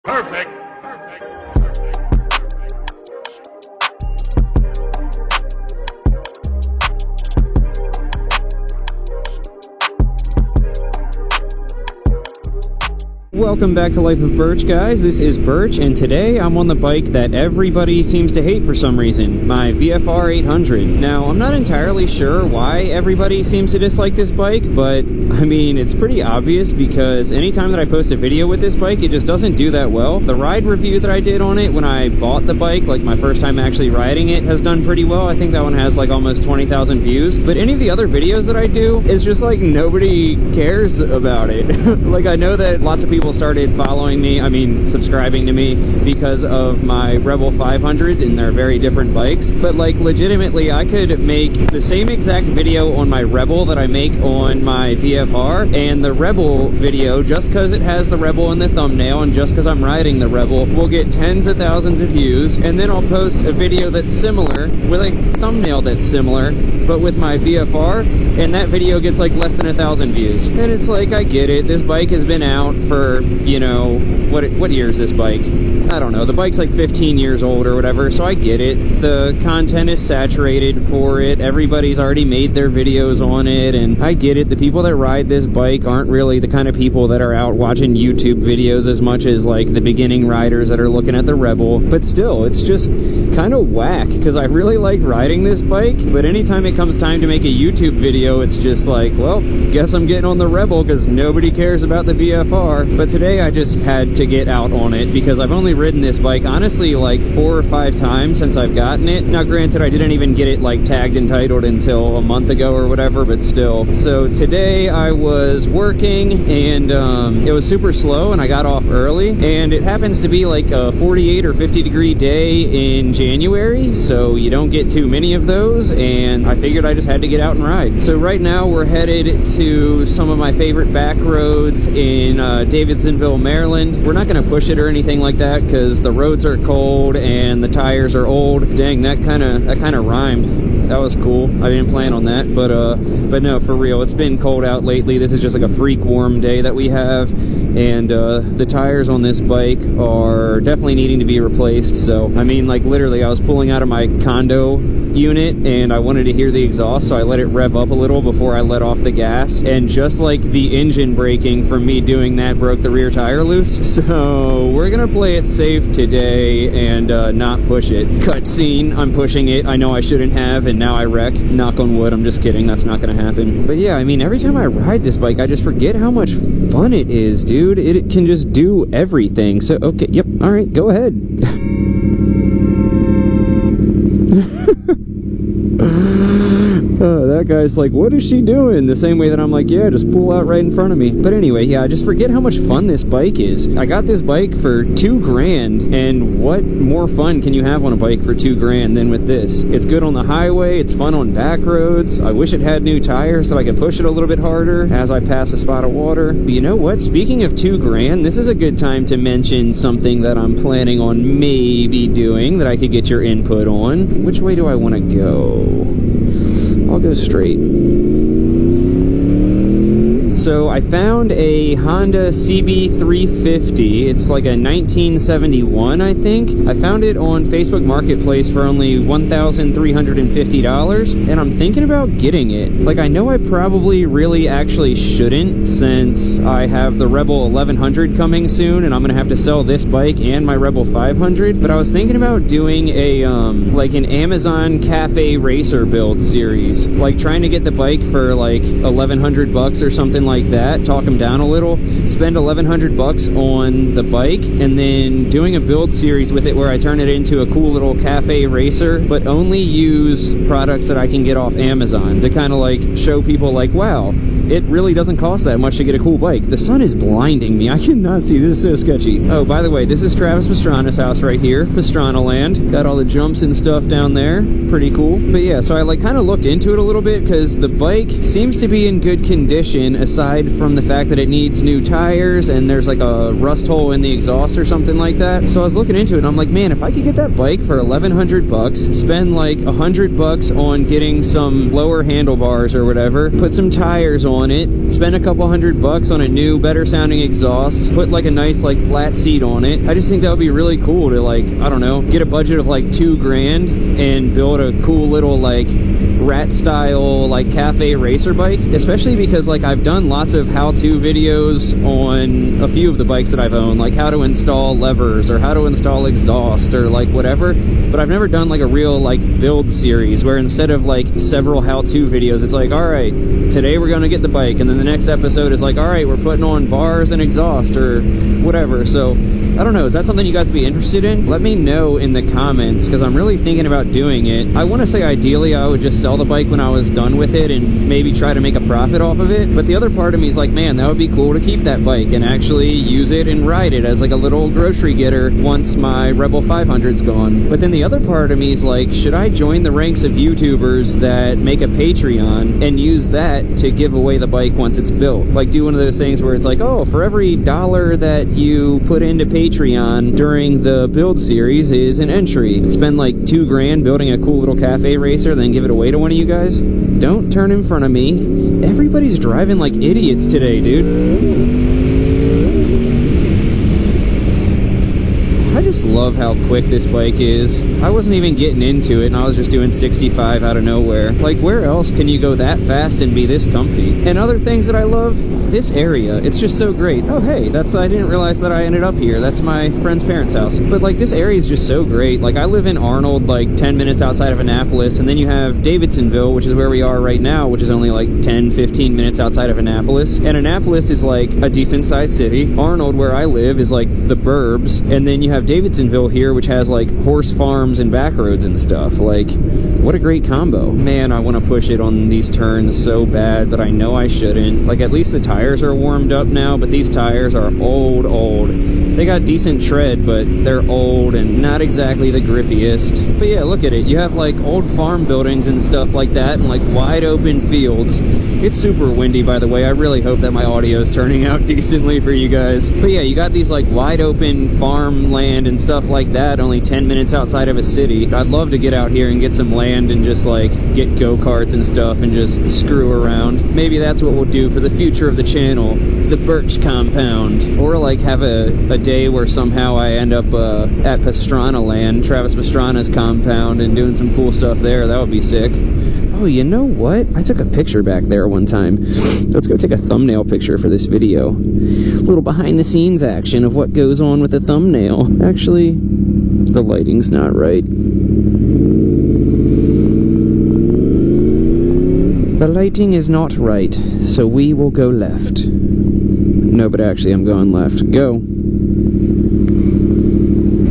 Perfect. Welcome back to Life of Birch, guys. This is Birch, and today I'm on the bike that everybody seems to hate for some reason, my VFR 800. Now, I'm not entirely sure why everybody seems to dislike this bike, but, I mean, it's pretty obvious because anytime that I post a video with this bike, it just doesn't do that well. The ride review that I did on it when I bought the bike, like my first time actually riding it, has done pretty well. I think that one has like almost 20,000 views, but any of the other videos that I do, it's just like nobody cares about it. Like, I know that lots of people started following me, subscribing to me because of my Rebel 500, and they're very different bikes, but like legitimately I could make the same exact video on my Rebel that I make on my VFR, and the Rebel video, just because it has the Rebel in the thumbnail and just because I'm riding the Rebel, will get tens of thousands of views, and then I'll post a video that's similar with a thumbnail that's similar but with my VFR, and that video gets like less than 1,000 views. And it's like, I get it, this bike has been out for, you know, what year is this bike? I don't know, the bike's like 15 years old or whatever, so I get it. The content is saturated for it, everybody's already made their videos on it, and I get it. The people that ride this bike aren't really the kind of people that are out watching YouTube videos as much as like the beginning riders that are looking at the Rebel, but still, it's just kind of whack, because I really like riding this bike, but anytime it comes time to make a YouTube video, it's just like, well, guess I'm getting on the Rebel because nobody cares about the VFR. But today I just had to get out on it because I've only ridden this bike honestly like 4 or 5 times since I've gotten it. Now granted, I didn't even get it like tagged and titled until a month ago or whatever, but still. So today I was working, and it was super slow, and I got off early, and it happens to be like a 48 or 50 degree day in January, so you don't get too many of those, and I figured I just had to get out and ride. So right now we're headed to some of my favorite back roads in Davidsonville, Maryland. We're not going to push it or anything like that because the roads are cold and the tires are old. Dang, that kind of rhymed. That was cool. I didn't plan on that, but no, for real, it's been cold out lately. This is just like a freak warm day that we have, and the tires on this bike are definitely needing to be replaced. So I mean, like literally I was pulling out of my condo unit and I wanted to hear the exhaust, so I let it rev up a little before I let off the gas, and just like the engine braking from me doing that broke the rear tire loose. So we're gonna play it safe today and not push it. Cutscene, I'm pushing it. I know I shouldn't have, and now I wreck. Knock on wood. I'm just kidding, that's not gonna happen. But yeah, I mean, every time I ride this bike I just forget how much fun it is, dude. It can just do everything. So okay, yep, all right, go ahead. That guy's like, what is she doing? The same way that I'm like, yeah, just pull out right in front of me. But anyway, yeah, I just forget how much fun this bike is. I got this bike for $2 grand, and what more fun can you have on a bike for $2 grand than with this? It's good on the highway, it's fun on back roads. I wish it had new tires so I could push it a little bit harder as I pass a spot of water. But you know what? Speaking of $2 grand, this is a good time to mention something that I'm planning on maybe doing that I could get your input on. Which way do I want to go? I'll go straight. So I found a Honda CB350. It's like a 1971, I think. I found it on Facebook Marketplace for only $1,350, and I'm thinking about getting it. Like, I know I probably really actually shouldn't, since I have the Rebel 1100 coming soon, and I'm gonna have to sell this bike and my Rebel 500, but I was thinking about doing a, like an Amazon Cafe Racer build series. Like, trying to get the bike for like 1,100 bucks or something like that, talk them down a little, spend 1,100 bucks on the bike, and then doing a build series with it where I turn it into a cool little cafe racer, but only use products that I can get off Amazon to kind of like show people like, wow, it really doesn't cost that much to get a cool bike. The sun is blinding me. I cannot see. This is so sketchy. Oh, by the way, this is Travis Pastrana's house right here. Pastrana Land. Got all the jumps and stuff down there. Pretty cool. But yeah, so I like kind of looked into it a little bit because the bike seems to be in good condition aside from the fact that it needs new tires and there's like a rust hole in the exhaust or something like that. So I was looking into it and I'm like, man, if I could get that bike for 1,100 bucks, spend like 100 bucks on getting some lower handlebars or whatever, put some tires on on it, spend a couple $100 on a new, better sounding exhaust, put like a nice like flat seat on it. I just think that would be really cool to like, I don't know, get a budget of like $2,000 and build a cool little like rat style like cafe racer bike, especially because like I've done lots of how-to videos on a few of the bikes that I've owned, like how to install levers or how to install exhaust or like whatever, but I've never done like a real like build series where instead of like several how-to videos, it's like, all right, today we're gonna get the bike, and then the next episode is like, all right, we're putting on bars and exhaust or whatever. So I don't know, is that something you guys would be interested in? Let me know in the comments, because I'm really thinking about doing it. I want to say ideally I would just sell the bike when I was done with it and maybe try to make a profit off of it, but the other part of me is like, man, that would be cool to keep that bike and actually use it and ride it as like a little grocery getter once my Rebel 500's gone. But then the other part of me is like, should I join the ranks of YouTubers that make a Patreon and use that to give away the bike once it's built? Like do one of those things where it's like, oh, for every $1 that you put into Patreon during the build series is an entry. Spend like $2,000 building a cool little cafe racer, then give it away to one of you guys. Don't turn in front of me. Everybody's driving like idiots today, dude. I just love how quick this bike is. I wasn't even getting into it and I was just doing 65 out of nowhere. Like, where else can you go that fast and be this comfy? And other things that I love, this area, it's just so great. Oh hey, I didn't realize that I ended up here. That's my friend's parents' house. But like, this area is just so great. Like, I live in Arnold, like 10 minutes outside of Annapolis, and then you have Davidsonville, which is where we are right now, which is only like 10-15 minutes outside of Annapolis. And Annapolis is like a decent sized city. Arnold, where I live, is like the burbs, and then you have Davidsonville here, which has like horse farms and back roads and stuff. Like, what a great combo. Man, I want to push it on these turns so bad, but I know I shouldn't. Like, at least the tires are warmed up now, but these tires are old. They got decent tread, but they're old and not exactly the grippiest. But yeah, look at it. You have like old farm buildings and stuff like that, and like wide open fields. It's super windy, by the way. I really hope that my audio is turning out decently for you guys. But yeah, you got these like wide open farmland and stuff like that, only 10 minutes outside of a city. I'd love to get out here and get some land and just like get go-karts and stuff and just screw around. Maybe that's what we'll do for the future of the channel, the Birch Compound. Or like have a day where somehow I end up at Pastrana Land, Travis Pastrana's compound, and doing some cool stuff there. That would be sick. Oh, you know what? I took a picture back there one time. Let's go take a thumbnail picture for this video. A little behind-the-scenes action of what goes on with a thumbnail. Actually, the lighting's not right. The lighting is not right, so we will go left. No, but actually I'm going left. Go.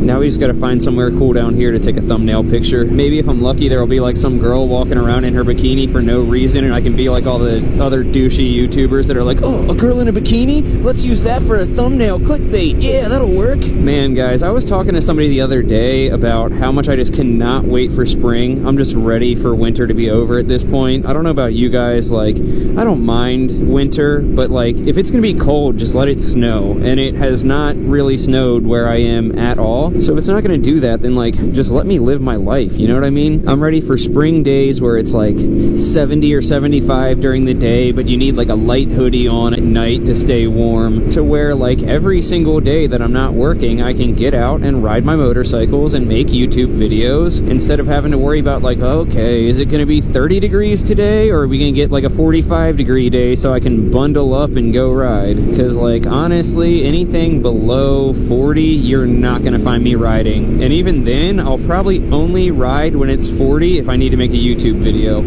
Now we just gotta find somewhere cool down here to take a thumbnail picture. Maybe if I'm lucky, there'll be like some girl walking around in her bikini for no reason, and I can be like all the other douchey YouTubers that are like, oh, a girl in a bikini? Let's use that for a thumbnail, clickbait. Yeah, that'll work. Man, guys, I was talking to somebody the other day about how much I just cannot wait for spring. I'm just ready for winter to be over at this point. I don't know about you guys, like, I don't mind winter, but like, if it's gonna be cold, just let it snow. And it has not really snowed where I am at all. So if it's not gonna do that, then like, just let me live my life, you know what I mean? I'm ready for spring days where it's like 70 or 75 during the day, but you need like a light hoodie on at night to stay warm, to where like every single day that I'm not working, I can get out and ride my motorcycles and make YouTube videos instead of having to worry about like, okay, is it gonna be 30 degrees today, or are we gonna get like a 45-degree day so I can bundle up and go ride? Because like, honestly, anything below 40, you're not gonna find me riding. And even then, I'll probably only ride when it's 40 if I need to make a YouTube video.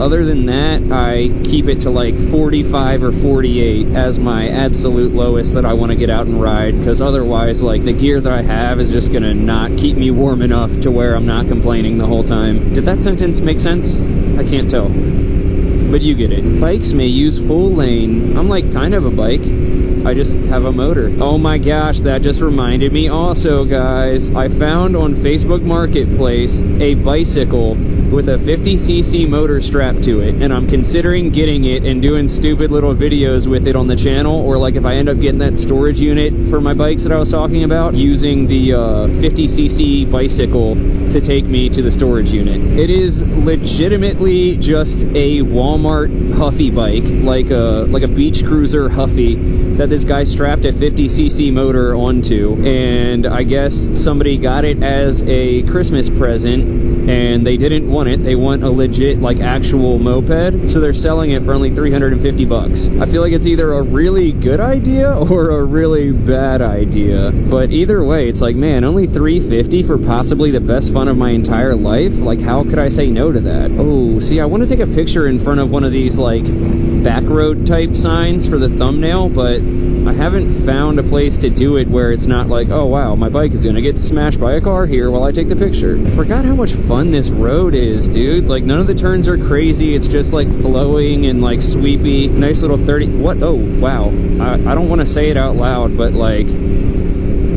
Other than that, I keep it to like 45 or 48 as my absolute lowest that I want to get out and ride, because otherwise, like, the gear that I have is just gonna not keep me warm enough to where I'm not complaining the whole time. Did that sentence make sense? I can't tell. But you get it. Bikes may use full lane. I'm like kind of a bike. I just have a motor. Oh my gosh, that just reminded me also, guys. I found on Facebook Marketplace a bicycle with a 50cc motor strapped to it, and I'm considering getting it and doing stupid little videos with it on the channel, or like if I end up getting that storage unit for my bikes that I was talking about, using the 50cc bicycle to take me to the storage unit. It is legitimately just a Walmart Huffy bike, like a beach cruiser Huffy that this guy strapped a 50cc motor onto, and I guess somebody got it as a Christmas present and they didn't want it. They want a legit, like, actual moped, so they're selling it for only 350 bucks. I feel like it's either a really good idea or a really bad idea, but either way, it's like, man, only 350 for possibly the best fun of my entire life? Like, how could I say no to that? Oh, see, I want to take a picture in front of one of these, like, back road type signs for the thumbnail, but I haven't found a place to do it where it's not like, oh wow, my bike is gonna get smashed by a car here while I take the picture. I forgot how much fun this road is, dude. Like, none of the turns are crazy. It's just like flowing and like sweepy. Nice little 30, what? Oh, wow. I don't want to say it out loud, but like,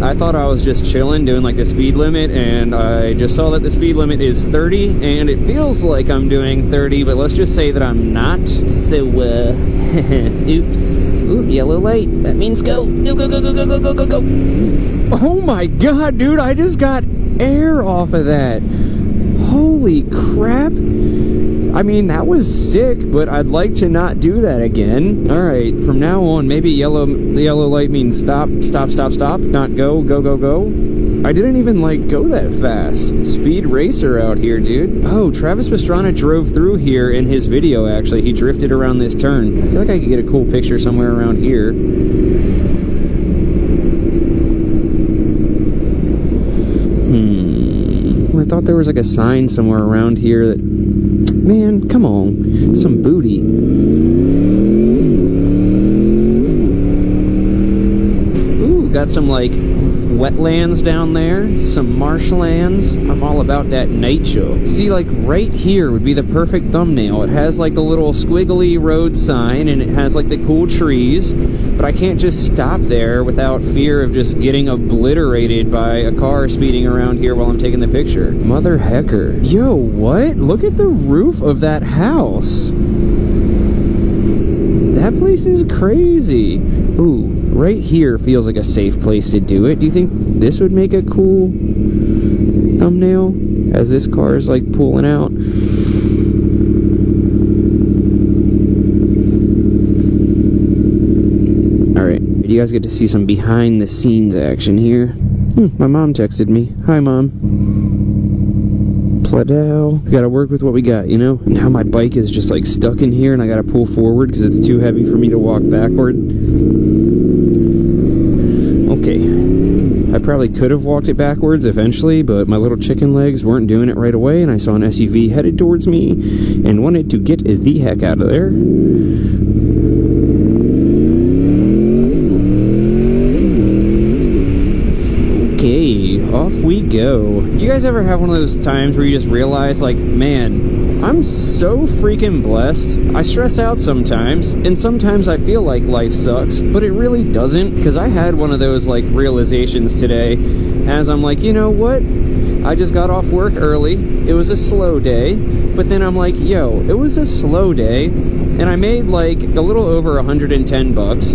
I thought I was just chilling doing like the speed limit, and I just saw that the speed limit is 30, and it feels like I'm doing 30, but let's just say that I'm not. So, oops. Ooh, yellow light. That means go. Go, go, go, go, go, go, go, go, go. Oh my god, dude, I just got air off of that. Holy crap. I mean, that was sick, but I'd like to not do that again. Alright, from now on, maybe the yellow light means stop, stop, stop, stop, not go, go, go, go. I didn't even, like, go that fast. Speed racer out here, dude. Oh, Travis Pastrana drove through here in his video, actually. He drifted around this turn. I feel like I could get a cool picture somewhere around here. I thought there was, like, a sign somewhere around here that... Man, come on. Some booty. Ooh, got some, like, wetlands down there, some marshlands. I'm all about that nature. See, like, right here would be the perfect thumbnail. It has, like, the little squiggly road sign, and it has, like, the cool trees, but I can't just stop there without fear of just getting obliterated by a car speeding around here while I'm taking the picture. Mother hecker. Yo, what? Look at the roof of that house. That place is crazy. Ooh, right here feels like a safe place to do it. Do you think this would make a cool thumbnail as this car is, like, pulling out? Alright, you guys get to see some behind the scenes action here. My mom texted me. Hi, Mom. Pladell. We gotta work with what we got, you know? Now my bike is just, like, stuck in here and I gotta pull forward because it's too heavy for me to walk backward. Okay. I probably could have walked it backwards eventually, but my little chicken legs weren't doing it right away, and I saw an SUV headed towards me and wanted to get the heck out of there. Okay, off we go. You guys ever have one of those times where you just realize, like, man, I'm so freaking blessed. I stress out sometimes, and sometimes I feel like life sucks, but it really doesn't, because I had one of those, like, realizations today, as I'm like, you know what? I just got off work early. It was a slow day, but then I'm like, yo, it was a slow day, and I made, like, a little over 110 bucks.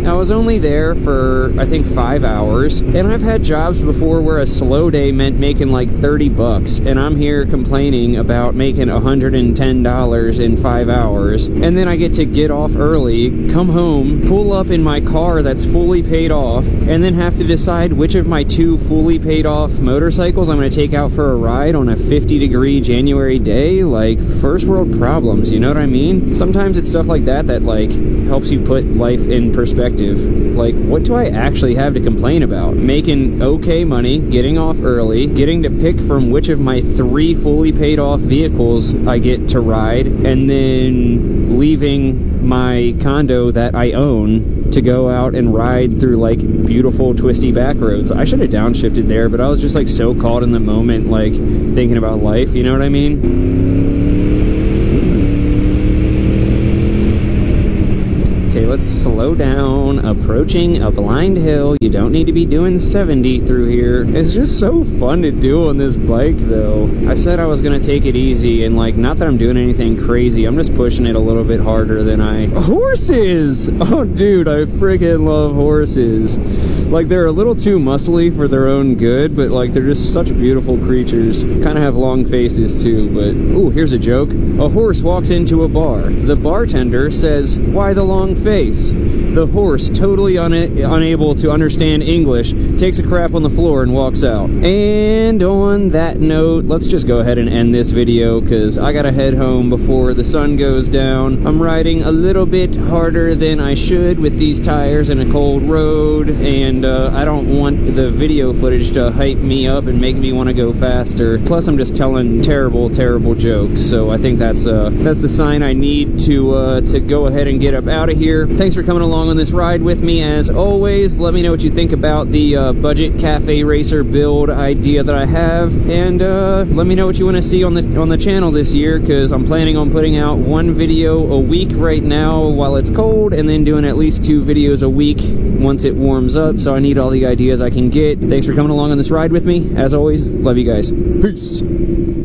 I was only there for, I think, 5 hours, and I've had jobs before where a slow day meant making like 30 bucks, and I'm here complaining about making $110 in 5 hours, and then I get to get off early, come home, pull up in my car that's fully paid off, and then have to decide which of my 2 fully paid off motorcycles I'm going to take out for a ride on a 50-degree January day. Like, first world problems, you know what I mean? Sometimes it's stuff like that that, like, helps you put life in perspective. Like, what do I actually have to complain about? Making okay money, getting off early, getting to pick from which of my 3 fully paid off vehicles I get to ride, and then leaving my condo that I own to go out and ride through, like, beautiful twisty back roads. I should have downshifted there, but I was just, like, so caught in the moment, like, thinking about life, you know what I mean? let's slow down. Approaching a blind hill. You don't need to be doing 70 through here. It's just so fun to do on this bike, though. I said I was gonna take it easy, and like, not that I'm doing anything crazy. I'm just pushing it a little bit harder than I... Horses! Oh, dude, I freaking love horses. Like, they're a little too muscly for their own good, but like, they're just such beautiful creatures. Kind of have long faces too, but... Ooh, here's a joke. A horse walks into a bar. The bartender says, "Why the long face?" The horse, totally unable to understand English, takes a crap on the floor and walks out. And on that note, let's just go ahead and end this video, because I gotta head home before the sun goes down. I'm riding a little bit harder than I should with these tires in a cold road, and I don't want the video footage to hype me up and make me want to go faster. Plus, I'm just telling terrible, terrible jokes, so I think that's the sign I need to go ahead and get up out of here. Thanks for coming along on this ride with me. As always, let me know what you think about the budget cafe racer build idea that I have, and let me know what you want to see on the channel this year, because I'm planning on putting out one video a week right now while it's cold, and then doing at least 2 videos a week once it warms up. So I need all the ideas I can get. Thanks for coming along on this ride with me. As always, love you guys. Peace.